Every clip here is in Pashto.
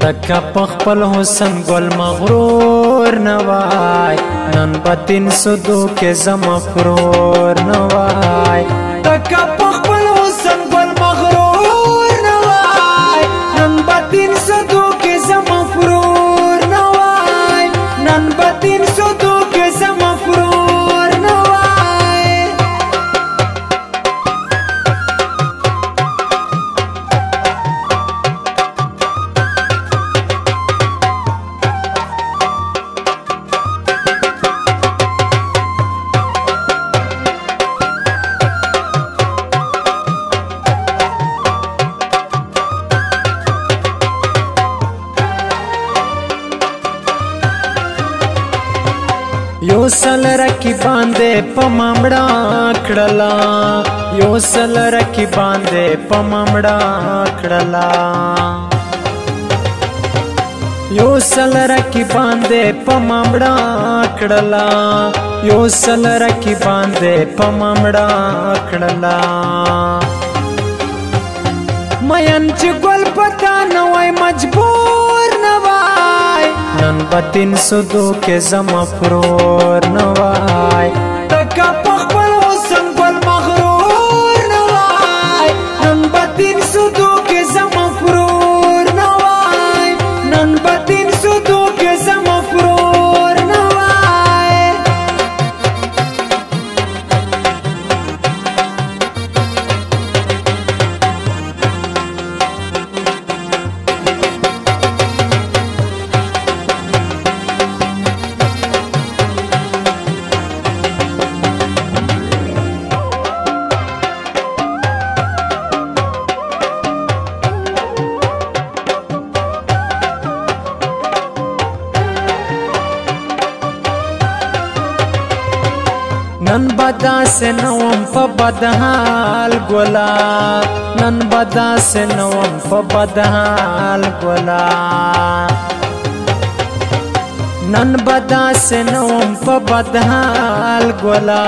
تکا پخپل حسن گل مغرور نوای نن بتین سدو کے زمفرور نوای تکا پخپل حسن گل مغرور نوای نن بتین سدو کے زمفرور نوای نن بتین سدو کے زمفرور نوای یو سل رکی باندے پمامڑا کڑلا یو سل رکی باندے پمامڑا کڑلا یو سل رکی باندے پمامڑا کڑلا یو سل رکی باندے پمامڑا کڑلا مین چی گل پتا نوائی مجبور نوائی نن بتین سدو کے زمفرور نوائی تکا پخپل حسن گل مغرور نوائی نن بتین سدو کے زمفرور نوائی نن بتین سدو کے زمفرور نوائی نن بدا سے نوم پا بدحال گولا نن بدا سے نوم پا بدحال گولا نن بدا سے نوم پا بدحال گولا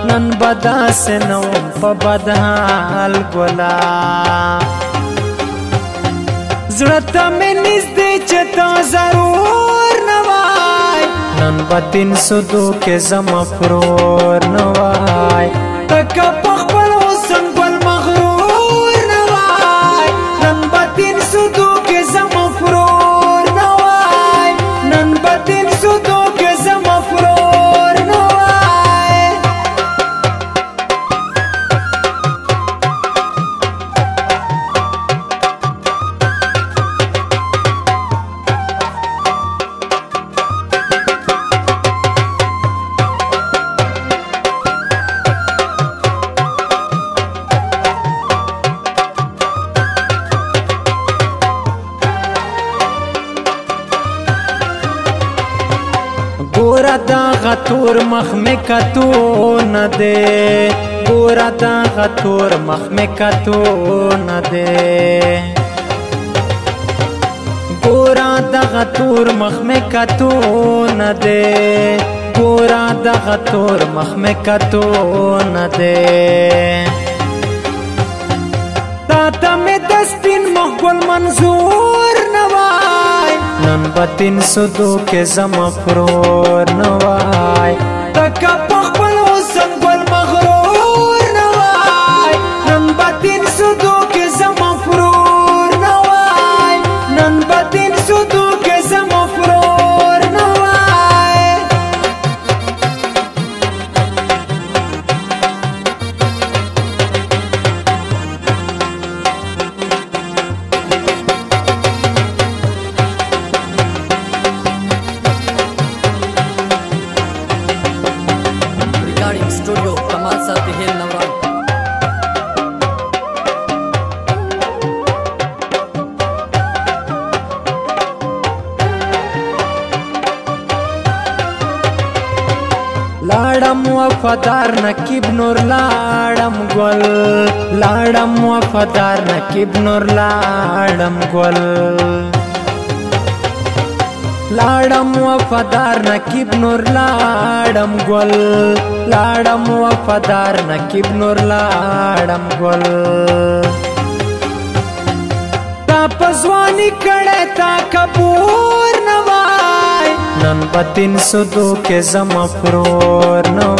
نن بدا سے نوم پا بدحال گولا زړه میں نزدې چتا ضرور نوای نن بتین سدو کے زمفرور نوای تکا پخپل حسن گل مغرور نوای نن بتین سدو کے زمفرور نوای نن بتین سدو کے زمفرور نوای گورا دا غطور مخ میں کتو نہ دے گورا دا غطور مخ میں کتو نہ دے گورا دا غطور مخ میں کتو نہ دے گورا دا غطور مخ میں کتو نہ دے تاتا میں دستین مخبول منظور نوائی نن بتین سدو کے زمفرور نوائی تکا پخپل حسن گل مغرور نوائی نن بتین سدو کے زمفرور نوائی نن بتین سدو کے زمفرور نوائی स्टूडियो कमाल साहब हिल नवरान लाडम वफादार नकीब नूर लाडम गोल लाडम वफादार नकीब नूर लाडम गोल लाडम वफादार नकीब नूर लाडम गोल लाडम वफादार नकीब नूर लाडम गोल پزوانی کڑے تا کبور نوائی نن با 302 کے زم فرور نوائی